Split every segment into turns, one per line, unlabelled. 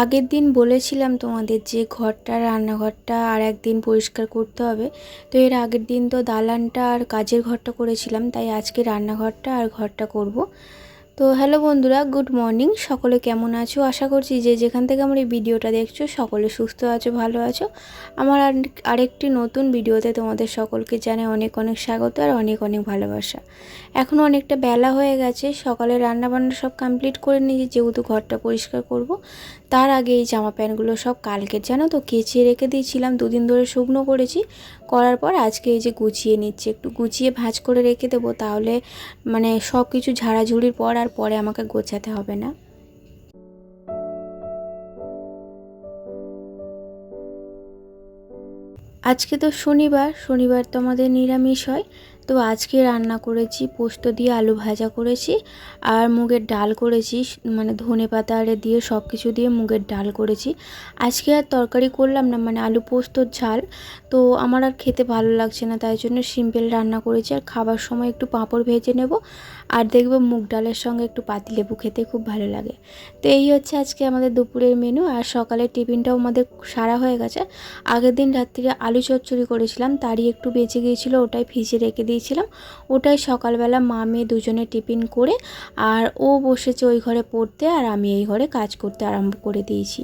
আগের দিন বলেছিলাম তোমাদের যে ঘরটা রান্নাঘরটা আর একদিন পরিষ্কার করতে হবে। তো এর আগের দিন তো দালানটা আর কাজের ঘরটা করেছিলাম, তাই আজকে রান্নাঘরটা আর ঘরটা করব। তো হ্যালো বন্ধুরা, গুড মর্নিং। সকলে কেমন আছো? আশা করছি যে যেখান থেকে আমার এই ভিডিওটা দেখছো সকলে সুস্থ আছো, ভালো আছো। আমার আরেকটি নতুন ভিডিওতে তোমাদের সকলকে জানাই অনেক অনেক স্বাগত আর অনেক অনেক ভালোবাসা। এখন অনেকটা বেলা হয়ে গেছে, সকালে রান্নাবান্না সব কমপ্লিট করে নিয়েছি, যেহেতু ঘরটা পরিষ্কার করব। তার আগে এই জামা প্যান্টগুলো সব কালকের জানো তো কেচে রেখে দিয়েছিলাম, দুদিন ধরে শুকনো করেছি। করার পর আজকে এই যে গুছিয়ে নিচ্ছি, একটু গুছিয়ে ভাঁজ করে রেখে দেবো, তাহলে মানে সব কিছু ঝাড়াঝুড়ির পর আর পরে আমাকে গোছাতে হবে না। আজকে তো শনিবার, শনিবার তো আমাদের নিরামিষ হয়। তো আজকে রান্না করেছি পোস্ত দিয়ে আলু ভাজা করেছি, আর মুগের ডাল করেছি, মানে ধনে পাতা আরে দিয়ে সব কিছু দিয়ে মুগের ডাল করেছি। আজকে আর তরকারি করলাম না, মানে আলু পোস্তর ঝাল তো আমার আর খেতে ভালো লাগছে না, তাই জন্য সিম্পল রান্না করেছি। আর খাবার সময় একটু পাঁপড় ভেজে নেব, আর দেখবো মুগ ডালের সঙ্গে একটু পাতিলেবু খেতে খুব ভালো লাগে। তো এই হচ্ছে আজকে আমাদের দুপুরের মেনু। আর সকালের টিফিনটাও আমাদের সারা হয়ে গেছে। আগের দিন রাত্রিরে আলু চচ্চড়ি করেছিলাম, তারই একটু বেঁচে গিয়েছিল, ওটাই ফ্রিজে রেখে দিয়েছিলাম। ওটাই সকালবেলা মা মেয়ে দুজনে টিফিন করে, আর ও বসেছে ওই ঘরে পড়তে, আর আমি এই ঘরে কাজ করতে আরম্ভ করে দিয়েছি।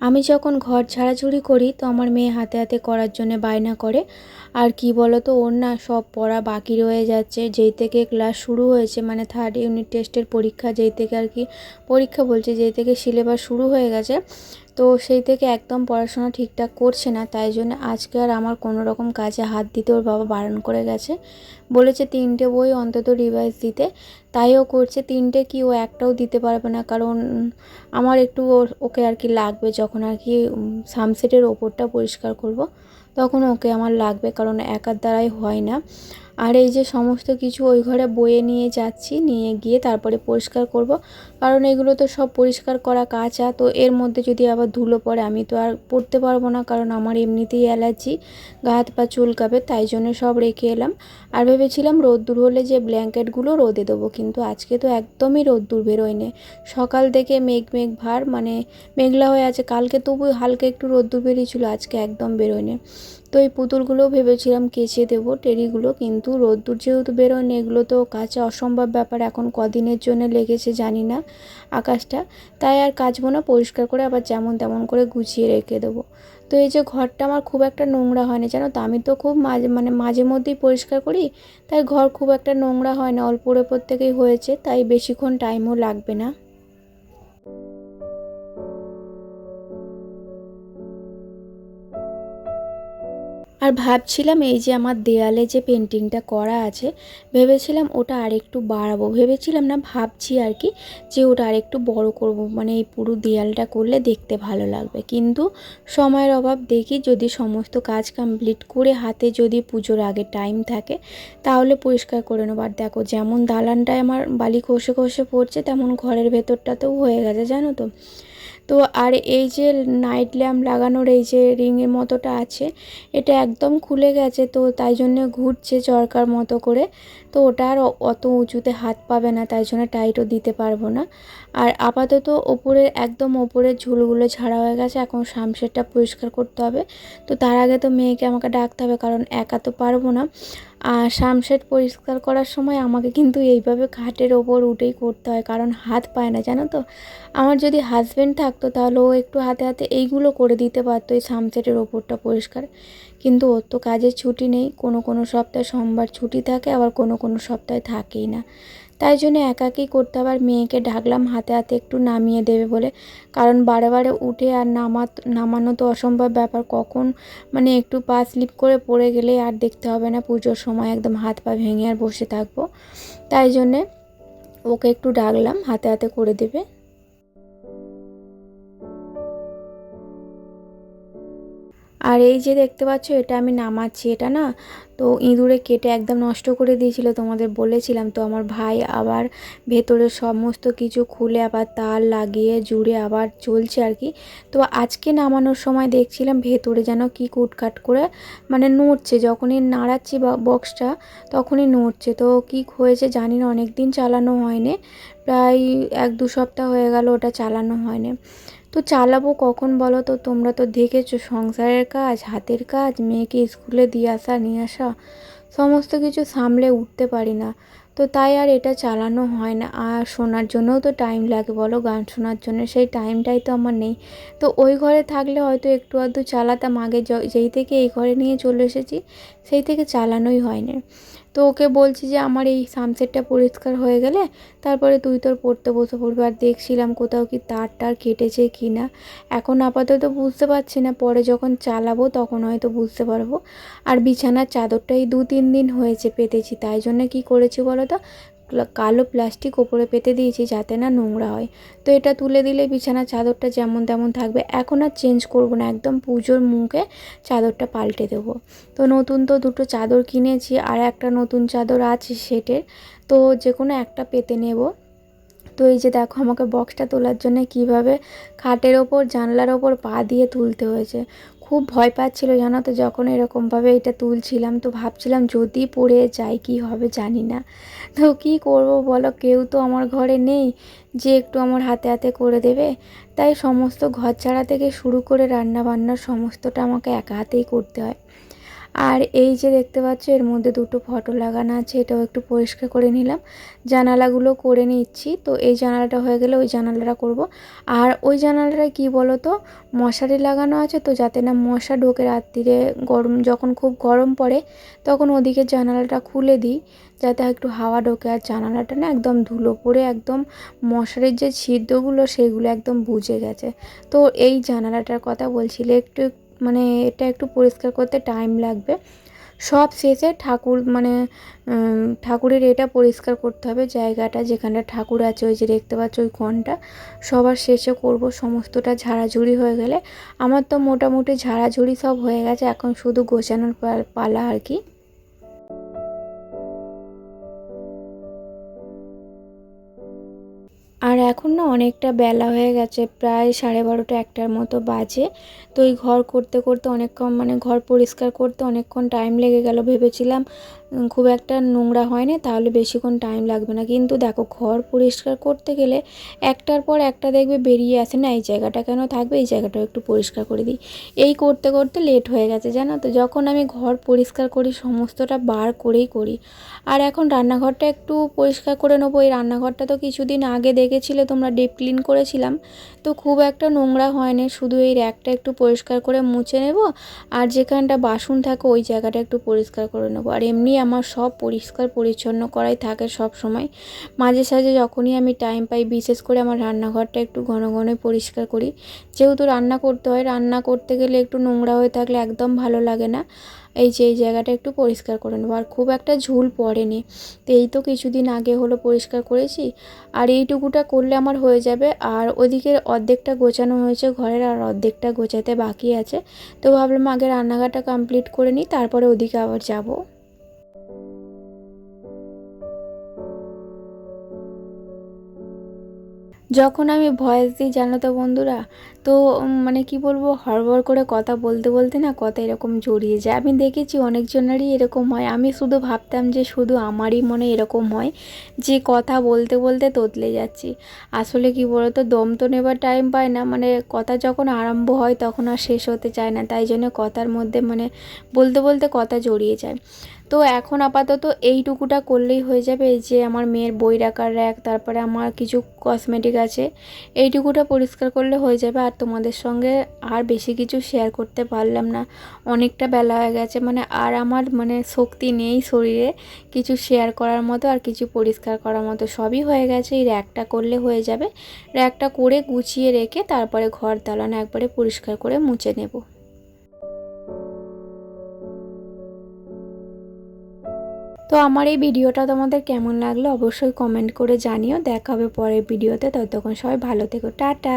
আমি যখন ঘর ঝাড়াঝুড়ি করি তো আমার মেয়ে হাতে হাতে করার জন্য বায়না করে। আর কি বলো তো, ওর না সব পড়া বাকি রয়ে যাচ্ছে, যেই থেকে ক্লাস শুরু হয়েছে, মানে থার্ড ইউনিট টেস্টের পরীক্ষা যেই থেকে আর কি, পরীক্ষা বলছে যেই থেকে সিলেবাস শুরু হয়ে গেছে, তো সেই থেকে একদম পড়াশোনা ঠিকঠাক করছে না। তাই জন্য আজকে আর আমার কোনো রকম কাজে হাত দিতে ওর বাবা বারণ করে গেছে, বলেছে 3টে বই অন্তত রিভাইজ দিতে। তাইও করছে, 3টে কি, ও একটাও দিতে পারবে না, কারণ আমার একটু ওকে আর কি লাগবে, যখন আর কি সামসেটের ওপরটা পরিষ্কার করব তখন ওকে আমার লাগবে, কারণ একার দ্বারাই হয় না। আর এই যে সমস্ত কিছু ওই ঘরে বয়ে নিয়ে যাচ্ছি, নিয়ে গিয়ে তারপরে পরিষ্কার করব, কারণ এগুলো তো সব পরিষ্কার করা কাঁচা, তো এর মধ্যে যদি আবার ধুলো পড়ে আমি তো আর পড়তে পারবো না, কারণ আমার এমনিতেই অ্যালার্জি, গা হাত পা চুলকাবে, তাই জন্য সব রেখে এলাম। আর ভেবেছিলাম রোদ্দুর হলে যে ব্ল্যাঙ্কেটগুলো রোদে দেবো, কিন্তু আজকে তো একদমই রোদ্দুর বেরোয়নি। সকাল থেকে মেঘ মেঘ ভার, মানে মেঘলা হয়ে আছে। কালকে তবু হালকা একটু রোদ্দুর বেরিয়েছিল, আজকে একদম বেরোয়নি। তো এই পুতুলগুলোও ভেবেছিলাম কেচে দেবো, টেরিগুলো, কিন্তু রোদ্দুর যেহেতু বেরোয়নি, এগুলো তো কাচা অসম্ভব ব্যাপার। এখন কদিনের জন্য লেগেছে জানি না আকাশটা, তাই আর কাচবো না, পরিষ্কার করে আবার যেমন তেমন করে গুছিয়ে রেখে দেবো। তো এই যে ঘরটা আমার খুব একটা নোংরা হয় না জানো তো, আমি তো খুব মাঝে মধ্যেই পরিষ্কার করি, তাই ঘর খুব একটা নোংরা হয় না, অল্পর ওপর থেকেই হয়েছে, তাই বেশিক্ষণ টাইমও লাগবে না। আর ভাবছিলাম এই যে আমার দেয়ালে যে পেন্টিংটা করা আছে, ভেবেছিলাম ওটা আরেকটু বাড়াবো, ভেবেছিলাম না, ভাবছি আর কি, যে ওটা আরেকটু বড় করব, মানে এই পুরো দেয়ালটা করলে দেখতে ভালো লাগবে। কিন্তু সময়ের অভাব, দেখি যদি সমস্ত কাজ কমপ্লিট করে হাতে যদি পুজোর আগে টাইম থাকে তাহলে পরিষ্কার করে নেবো। আর দেখো, যেমন দালানটায় আমার বালি খসে খসে পড়ছে, তেমন ঘরের ভেতরটাতেও হয়ে গেছে জানো তো। তো আর এই যে নাইট ল্যাম্প লাগানোর এই যে রিংয়ের মতোটা আছে, এটা একদম খুলে গেছে, তো তাই জন্য ঘুরছে চরকার মতো করে। তো ওটা আর অত উঁচুতে হাত পাবে না, তাই জন্য টাইটও দিতে পারবো না। আর আপাতত ওপরের একদম ওপরের ঝুলগুলো ছাড়া হয়ে গেছে, এখন সামসেটটা পরিষ্কার করতে হবে। তো তার আগে তো মেয়েকে আমাকে ডাকতে হবে, কারণ একা তো পারবো না। আর সামসেট পরিষ্কার করার সময় আমাকে কিন্তু এইভাবে খাটের ওপর উঠেই করতে হয়, কারণ হাত পায় না জানো তো। আমার যদি হাজব্যান্ড থাকতো তাহলে ও একটু হাতে হাতে এইগুলো করে দিতে পারতো, এই সামসেটের ওপরটা পরিষ্কার, কিন্তু ওর তো কাজের ছুটি নেই, কোনো কোনো সপ্তাহে সোমবার ছুটি থাকে, আবার কোনো কোনো সপ্তাহে থাকেই না। তাই জন্য একাকেই করতে, আবার মেয়েকে ডাকলাম হাতে হাতে একটু নামিয়ে দেবে বলে, কারণ বারে বারে উঠে আর নামানো তো অসম্ভব ব্যাপার, কখন মানে একটু পা স্লিপ করে পড়ে গেলে আর দেখতে হবে না, পুজোর সময় একদম হাত পা ভেঙে আর বসে থাকবো। তাই জন্যে ওকে একটু ডাকলাম হাতে হাতে করে দেবে। আর আর এই যে দেখতে পাচ্ছ এটা আমি নামাচ্ছি, এটা না তো ইঁদুরে কেটে একদম নষ্ট করে দিয়েছিল, তোমাদের বলেছিলাম। তো আমার ভাই আবার ভেতরে সমস্ত কিছু খুলে আবার তার লাগিয়ে জুড়ে আবার চলছে আর কি। তো আজকে নামানোর সময় দেখছিলাম ভেতরে যেন কি কুটকাট করে মানে নড়ছে, যখনই নাড়াচ্ছি বক্সটা তখনই নড়ছে। তো কি হয়েছে জানি না, অনেক দিন চালানো হয়নি, প্রায় 1-2 সপ্তাহ হয়ে গেল ওটা চালানো হয়নি। তো চালাবো কখন বলো তো? তোমরা তো দেখেছো সংসারের কাজ, হাতের কাজ, মেয়েকে স্কুলে দিয়ে আসা নিয়ে আসা, সমস্ত কিছু সামলে উঠতে পারি না। তো তাই আর এটা চালানো হয় না। আর শোনার জন্যও তো টাইম লাগে বলো, গান শোনার জন্য সেই টাইমটাই তো আমার নেই। তো ওই ঘরে থাকলে হয়তো একটু আধটু চালাতাম, আগে যেই থেকে এই ঘরে নিয়ে চলে এসেছি সেই থেকে চালানোই হয়নি। তো ওকে বলছি যে আমার এই সানসেটটা পরিষ্কার হয়ে গেলে তারপরে তুই তোর পড়তে বসে পড়বি। আর দেখছিলাম কোথাও কি তার টার কেটেছে কি না, এখন আপাতত বুঝতে পারছি না, পরে যখন চালাবো তখন হয়তো বুঝতে পারবো। আর বিছানার চাদরটা এই 2-3 দিন হয়েছে পেতেছি, তাই জন্য কি করেছি বলো তো, কালো প্লাস্টিক ওপরে পেতে দিয়েছি যাতে না নোংরা হয়। তো এটা তুলে দিলে বিছানার চাদরটা যেমন তেমন থাকবে, এখন আর চেঞ্জ করব না, একদম পুজোর মুখে চাদরটা পাল্টে দেবো। তো নতুন তো 2টো চাদর কিনেছি, আর একটা নতুন চাদর আছে সেটের, তো যে কোনো একটা পেতে নেব। তো এই যে দেখো আমাকে বক্সটা তোলার জন্য কিভাবে খাটের ওপর জানলার ওপর পা দিয়ে তুলতে হয়েছে। খুব ভয় পাচ্ছিল জানো তো, যখন এরকমভাবে এটা তুলছিলাম তো ভাবছিলাম যদি পড়ে যাই কি হবে জানি না। তো কি করব বলো, কেউ তো আমার ঘরে নেই যে একটু আমার হাতে হাতে করে দেবে। তাই সমস্ত ঘর ঝাড়া থেকে শুরু করে রান্না বান্নার সমস্তটা আমাকে একা হাতেই করতে হয়। আর এই যে দেখতে পাচ্ছ এর মধ্যে 2টো ফটো লাগানো আছে, এটাও একটু পরিষ্কার করে নিলাম। জানালাগুলো করে নিচ্ছি, তো এই জানালাটা হয়ে গেলে ওই জানালাটা করব। আর ওই জানালাটা কি বলো তো, মশারি লাগানো আছে তো যাতে না মশা ঢোকে রাত্রিরে, গরম যখন খুব গরম পড়ে তখন ওদিকে জানালাটা খুলে দিই যাতে একটু হাওয়া ঢোকে। আর জানালাটা না একদম ধুলো পড়ে একদম মশারির যে ছিদ্রগুলো সেগুলো একদম বুজে গেছে। তো এই জানালাটার কথা বলছিলে, একটু মানে এটা একটু পরিষ্কার করতে টাইম লাগবে। সব শেষে ঠাকুর মানে ঠাকুরের এটা পরিষ্কার করতে হবে, জায়গাটা যেখানে ঠাকুর আছে ওই যে দেখতে পাচ্ছ ওই কোণটা, সবার শেষে করব। সমস্তটা ঝাড়াঝুড়ি হয়ে গেলে আমার তো মোটামুটি ঝাড়াঝুড়ি সব হয়ে গেছে, এখন শুধু গোছানোর পালা আর কি। আর এখন না অনেকটা বেলা হয়ে গেছে, প্রায় 12:30 1টার মতো বাজে। তো এই ঘর করতে করতে অনেকক্ষণ মানে ঘর পরিষ্কার করতে অনেকক্ষণ টাইম লেগে গেল। ভেবেছিলাম খুব একটা নোংরা হয়নি তাহলে বেশিক্ষণ টাইম লাগবে না, কিন্তু দেখো ঘর পরিষ্কার করতে গেলে একটার পর একটা দেখবে বেরিয়ে আসে, না এই জায়গাটা কেন থাকবে, এই জায়গাটাও একটু পরিষ্কার করে দিই। এই করতে করতে লেট হয়ে গেছে জানো তো। যখন আমি ঘর পরিষ্কার করি সমস্তটা বার করেই করি। আর এখন রান্নাঘরটা একটু পরিষ্কার করে নেবো। এই রান্নাঘরটা তো কিছুদিন আগে দেখেছিলে তোমরা, ডিপ ক্লিন করেছিলাম, তো খুব একটা নোংরা হয়নি, শুধু এই র্যাকটা একটু পরিষ্কার করে মুছে নেব। আর যেখানটা বাসন থাকে ওই জায়গাটা একটু পরিষ্কার করে নেবো। আর এমনি আমার সব পরিষ্কার পরিচ্ছন্ন করাই থাকে সব সময়। মাঝে সাঝে যখনই আমি টাইম পাই, বিশেষ করে আমার রান্নাঘরটা একটু ঘন ঘনই পরিষ্কার করি, যেহেতু রান্না করতে হয়। রান্না করতে গেলে একটু নোংরা হয়ে থাকলে একদম ভালো লাগে না। এই যে এই জায়গাটা একটু পরিষ্কার করে নেবো। আর খুব একটা ঝুল পড়েনি, তো এই তো কিছুদিন আগে হলো পরিষ্কার করেছি। আর এইটুকুটা করলে আমার হয়ে যাবে। আর ওদিকে অর্ধেকটা গোছানো হয়েছে ঘরের, আর অর্ধেকটা গোছাতে বাকি আছে। তো ভাবলাম আগে রান্নাঘরটা কমপ্লিট করে নিই, তারপরে ওদিকে আবার যাব। যখন আমি ভয়েস দিই জানো তো বন্ধুরা, তো মানে কি বলবো, হড়বড় করে কথা বলতে বলতে না কথা এরকম জড়িয়ে যায়। আমি দেখেছি অনেকজনেরই এরকম হয়, আমি শুধু ভাবতাম যে শুধু আমারই মনে এরকম হয় যে কথা বলতে বলতে তোতলে যাচ্ছি। আসলে কি বলতো, দম তো নেবার টাইম পায় না, মানে কথা যখন আরম্ভ হয় তখন আর শেষ হতে চায় না, তাই জন্য কথার মধ্যে মানে বলতে বলতে কথা জড়িয়ে যায়। তো এখন আপাতত এইটুকুটা করলেই হয়ে যাবে। এই যে আমার মেয়ের বই রাখার র্যাক, তারপরে আমার কিছু কসমেটিক আছে, এইটুকুটা পরিষ্কার করলে হয়ে যাবে। আর তোমাদের সঙ্গে আর বেশি কিছু শেয়ার করতে পারলাম না, অনেকটা বেলা হয়ে গেছে, মানে আর আমার মানে শক্তি নেই শরীরে কিছু শেয়ার করার মতো আর কিছু পরিষ্কার করার মতো, সবই হয়ে গেছে। এই র্যাকটা করলে হয়ে যাবে। র্যাকটা করে গুছিয়ে রেখে তারপরে ঘর দালান একবারে পরিষ্কার করে মুছে নেব। তো আমার এই ভিডিওটা তোমাদের কেমন লাগলো অবশ্যই কমেন্ট করে জানিও। দেখা হবে পরের ভিডিওতে, ততক্ষণ সবাই ভালো থেকো, টাটা।